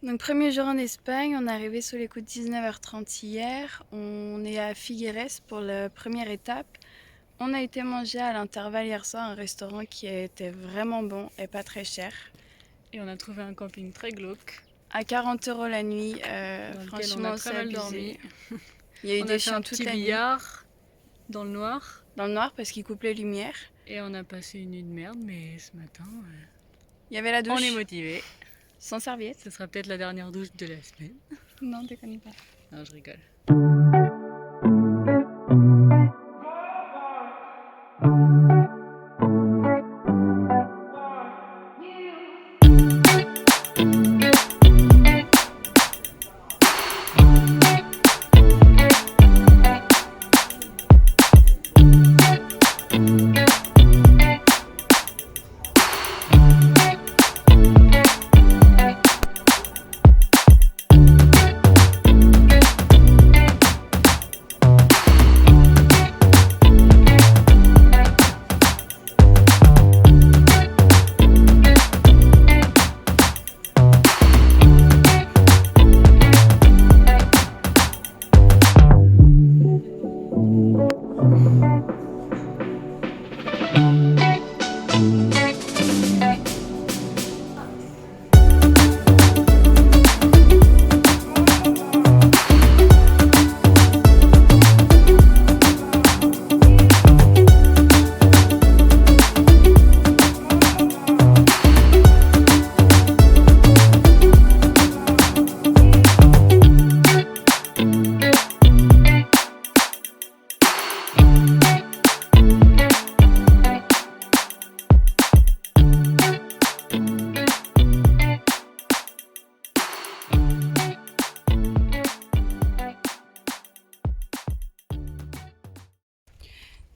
Donc premier jour en Espagne, on est arrivé sous les coups de 19h30 hier. On est à Figueres pour la première étape. On a été manger à l'intervalle hier soir un restaurant qui était vraiment bon et pas très cher. Et on a trouvé un camping très glauque. À 40 € la nuit, Dans lequel franchement on a c'est très mal abusé. dormi. Il y a eu On des a fait chiens un toute petit la nuit. billard dans le noir. Dans le noir parce qu'ils coupent les lumières. Et on a passé une nuit de merde, mais ce matin, Il y avait la douche. on est motivé. Sans serviette. Ce sera peut-être la dernière douche de la semaine. Non, déconne pas. Non, je rigole.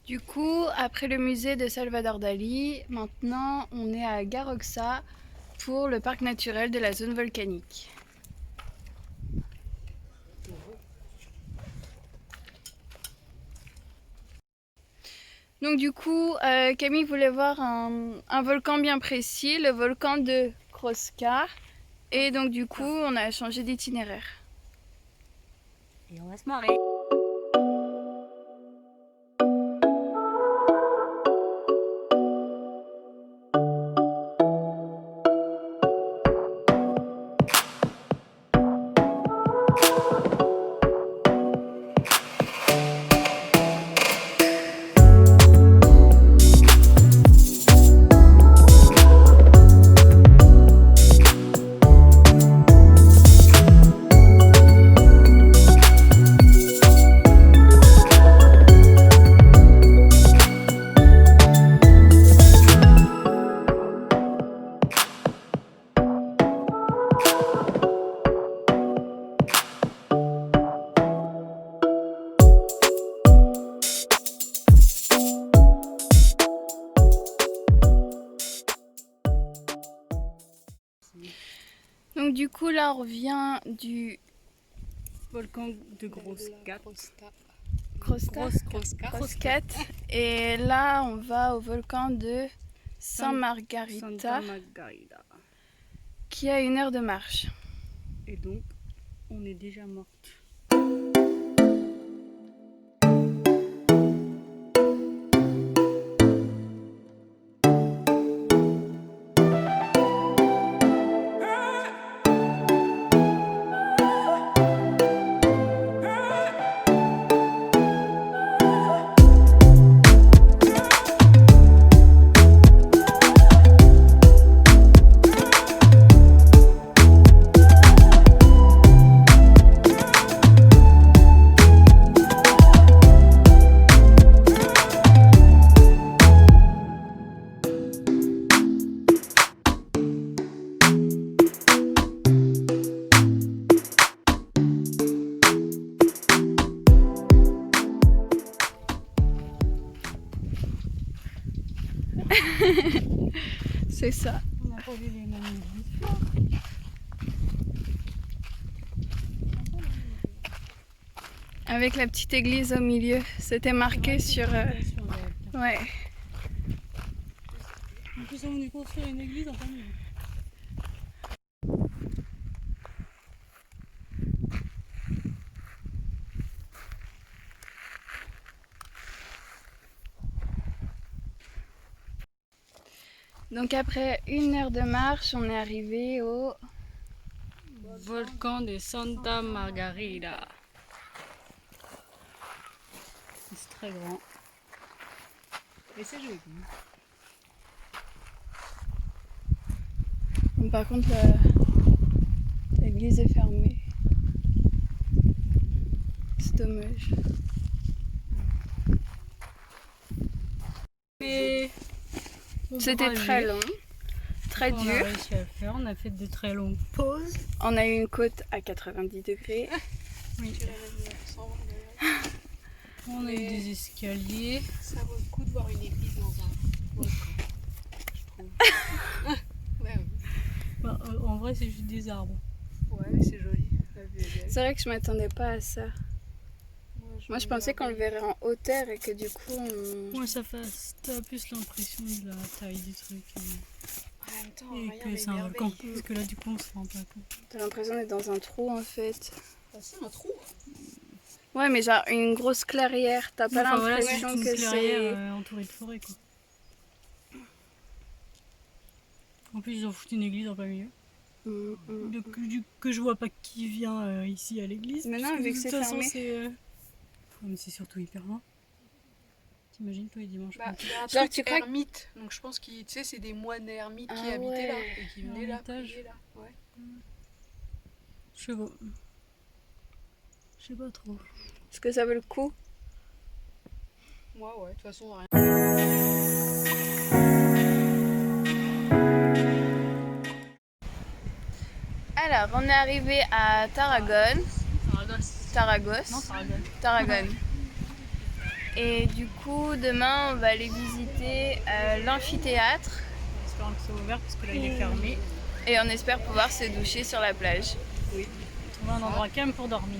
Du coup, après le musée de Salvador Dali, maintenant on est à Garoxa pour le parc naturel de la zone volcanique. Donc du coup, Camille voulait voir un volcan bien précis, le volcan de Crosca. Et donc du coup, on a changé d'itinéraire. Et on va se marrer. Donc du coup, là on revient du Volcan de Grosse Cat. Croscat. Et là on va au volcan de San Margarita, Santa Margarita. qui a 1 heure de marche. Et donc, on est déjà morte. C'est ça. On n'a pas vu les mêmes Avec la petite église au milieu, c'était marqué sur... Ouais. En plus, on est venu construire une église en famille. Donc après 1 heure de marche, on est arrivé au... Volcan de Santa Margarida. C'est très grand. Et c'est joli. Bon, par contre, l'église est fermée. C'est dommage. Et C'était très long, très on a dur. réussi à le faire. On a fait de très longues pauses. On a eu une côte à 90 degrés. Oui. On a eu des escaliers. Ça vaut le coup de voir une église dans un volcan, je trouve. Ouais, Bah, en vrai, c'est juste des arbres. ouais, mais c'est joli. La vue est belle. C'est vrai que je m'attendais pas à ça. Moi, je pensais qu'on le verrait en hauteur et que du coup, on... Ouais, ça fait. T'as plus l'impression de la taille du truc. En même temps, Et rien que n'est c'est un volcan. merveille. Parce que là, du coup, on se rend pas compte. T'as l'impression d'être dans un trou en fait. Ah, c'est un trou. Ouais, mais genre une grosse clairière. T'as pas Enfin, voilà, l'impression c'est une que clairière c'est... entourée de forêt, quoi. En plus, ils ont foutu une église en plein milieu. Que je vois pas qui vient ici à l'église. Mais non, puisque vu de que c'est toute façon, fermé. c'est. Mais c'est surtout hyper loin. T'imagines, toi, les dimanches Bah, il y a un Genre, truc tu crois que- ermite. Donc je pense que tu sais, c'est des moines ermites qui Ah habitaient là ouais. et qui venaient là, Ermitage. prier là. Ouais. Je sais pas. Je sais pas trop. Est-ce que ça vaut le coup? Moi, ouais, de toute façon, rien. Alors, on est arrivé à Tarragone. Taragos. Non, Tarragone. Tarragone. Et du coup, demain, on va aller visiter l'amphithéâtre. En espérant que c'est ouvert parce que là, il est fermé. Et on espère pouvoir se doucher sur la plage. Trouver un endroit calme pour dormir.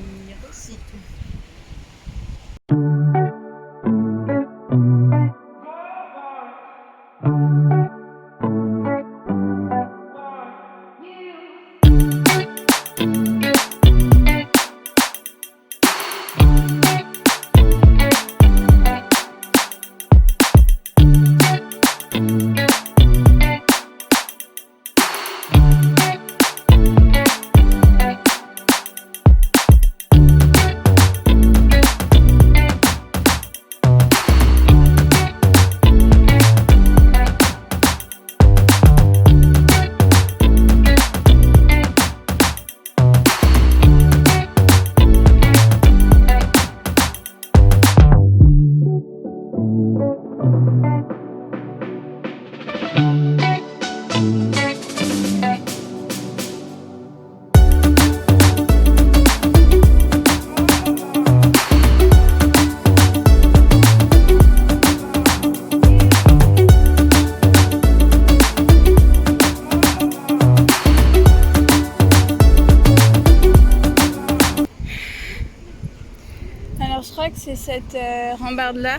Alors, je crois que c'est cette rambarde-là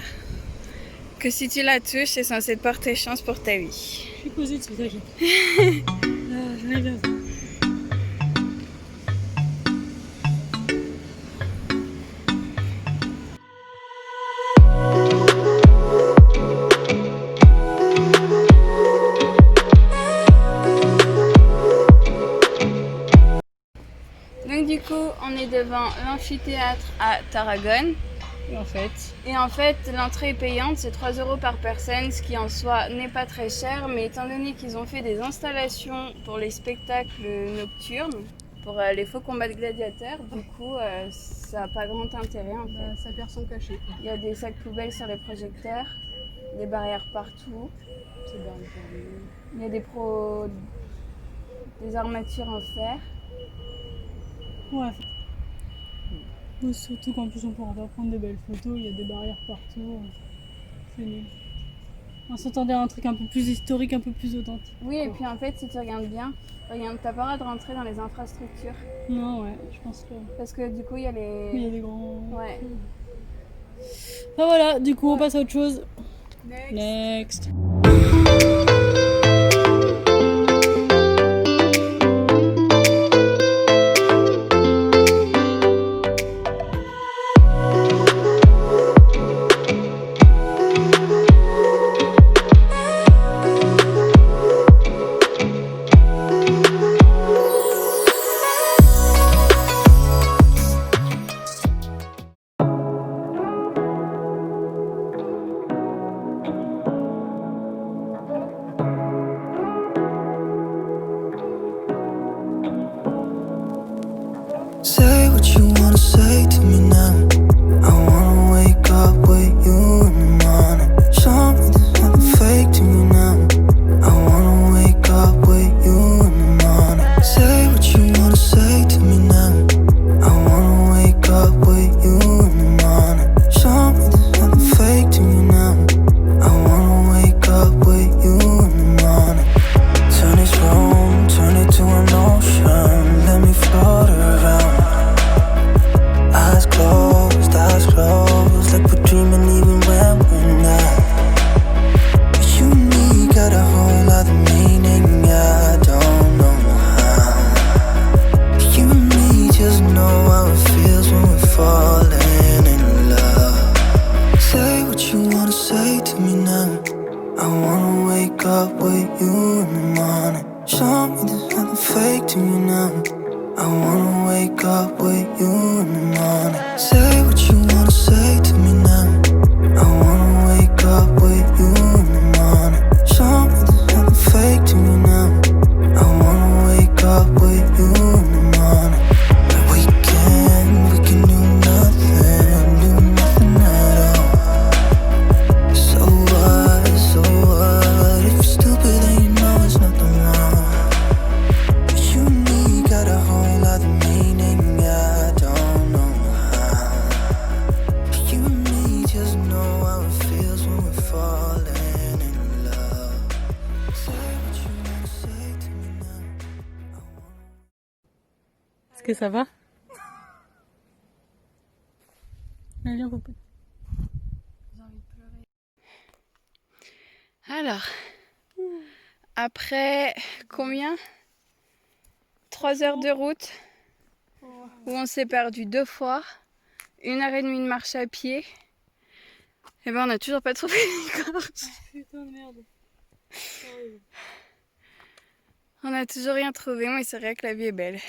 que si tu la touches, c'est censé te porter chance pour ta vie. Je suis posée dessus, t'inquiète. Je l'ai bien fait. Donc du coup, on est devant l'amphithéâtre à Tarragone. Et en fait, l'entrée est payante, c'est 3 € par personne, ce qui en soi n'est pas très cher. Mais étant donné qu'ils ont fait des installations pour les spectacles nocturnes, pour les faux combats de gladiateurs, du coup, ça n'a pas grand intérêt en fait. Ça perd son cachet. Il y a des sacs poubelles sur les projecteurs, des barrières partout. C'est bien pour lui. Il y a des armatures en fer. Ouais. Ouais, surtout qu'en plus on pourra pas prendre de belles photos, il y a des barrières partout. C'est nul. On s'attendait à un truc un peu plus historique, un peu plus authentique. Oui, et puis en fait, si tu regardes bien, regarde, t'as pas le droit de rentrer dans les infrastructures. Non, ouais, je pense pas. Parce que du coup, il y a les... Il y a des grands. Ouais. Ah voilà, du coup on passe à autre chose. Next. Next. Say what you wanna say to me now. I wanna wake up with you in the morning. Show me there's nothing fake to me now. I wanna wake up with you in the morning. Say what you wanna say to me now. I wanna wake up with you in the morning. Show me there's nothing fake to me now. I wanna wake up with you in the morning. Turn this room, turn it to an ocean. Let me float around. Eyes closed, like we're dreaming even when we're not. You and me got a whole other meaning, I don't know how. You and me just know how it feels when we're falling in love. Say what you wanna say to me now. I wanna wake up with you in the morning. Show me there's nothing fake to me now. I wanna wake up with you in the morning. Say what you wanna say to me now. I wanna wake up with you in the morning. Show me there's nothing fake to me now. I wanna wake up with you in the morning. We can do nothing at all. So what, if you're stupid then you know it's nothing wrong. But you and me got a whole other meaning, I don't know how. But you and me just know how it feels when we're falling in love. Say what you wanna say to me now. Est-ce que ça va? Allez, viens, Poupée. Alors, après combien? 3 heures de route où on s'est perdu 2 fois, 1h30 de marche à pied. Et ben on n'a toujours pas trouvé les gorges. Putain de merde. On n'a toujours rien trouvé, mais c'est vrai que la vie est belle.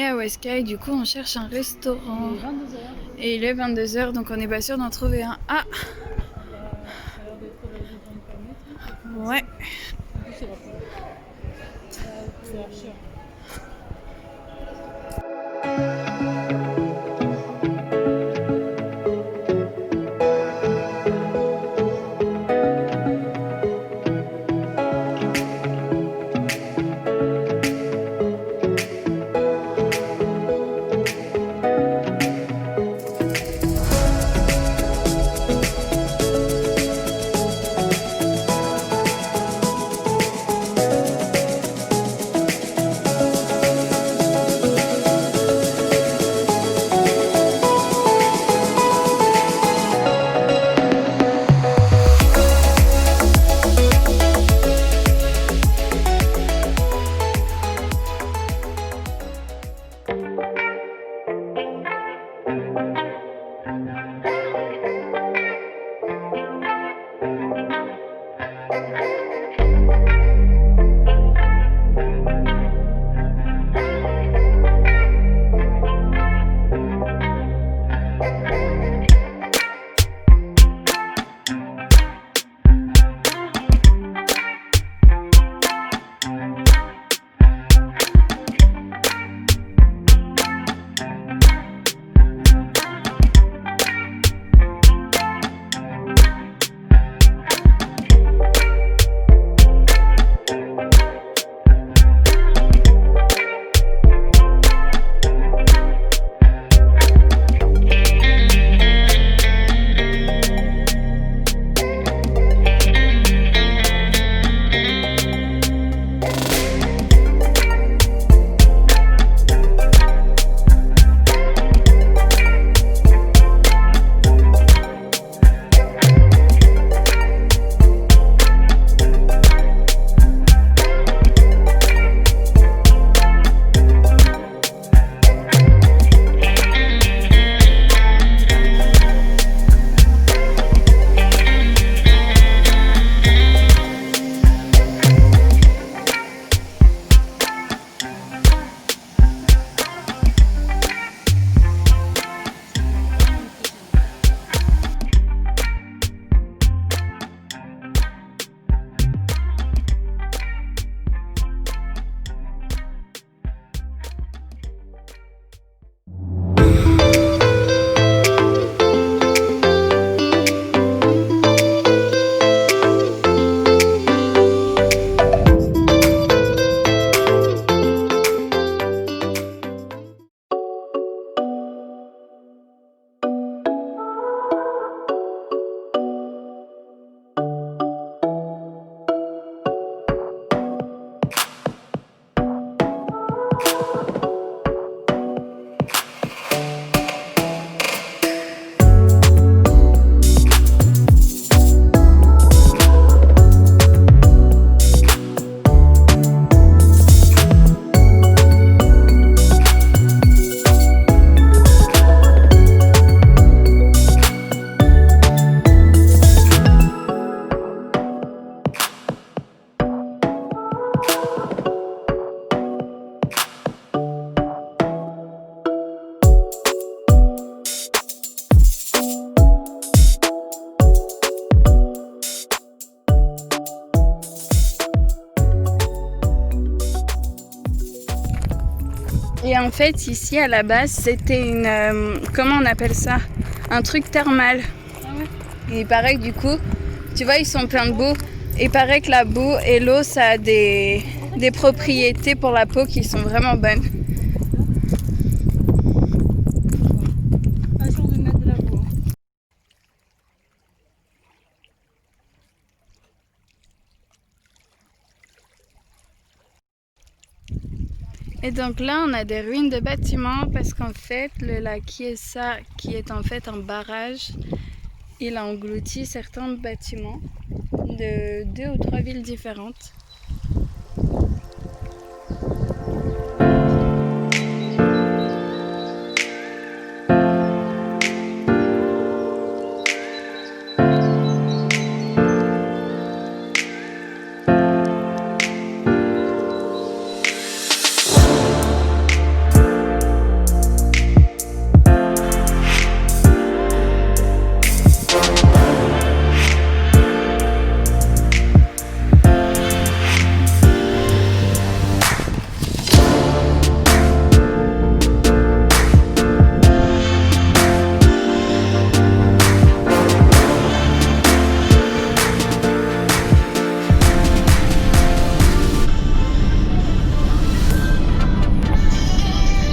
est à Huesca et du coup on cherche un restaurant. Il est 22h. Et il est 22h donc on n'est pas sûr d'en trouver un. Ah Ça a l'air d'être la grande palmette. ouais. En plus, c'est rapide. Ça a l'air cher. Et en fait, ici, à la base, c'était une... comment on appelle ça? Un truc thermal. Ah ouais. Et il paraît que du coup, tu vois, ils sont pleins de boue. Et il paraît que la boue et l'eau, ça a des propriétés pour la peau qui sont vraiment bonnes. Un jour de mettre de la boue. Et donc là, on a des ruines de bâtiments parce qu'en fait, le lac Chiesa, qui est en fait un barrage, il a englouti certains bâtiments de 2 ou 3 villes différentes.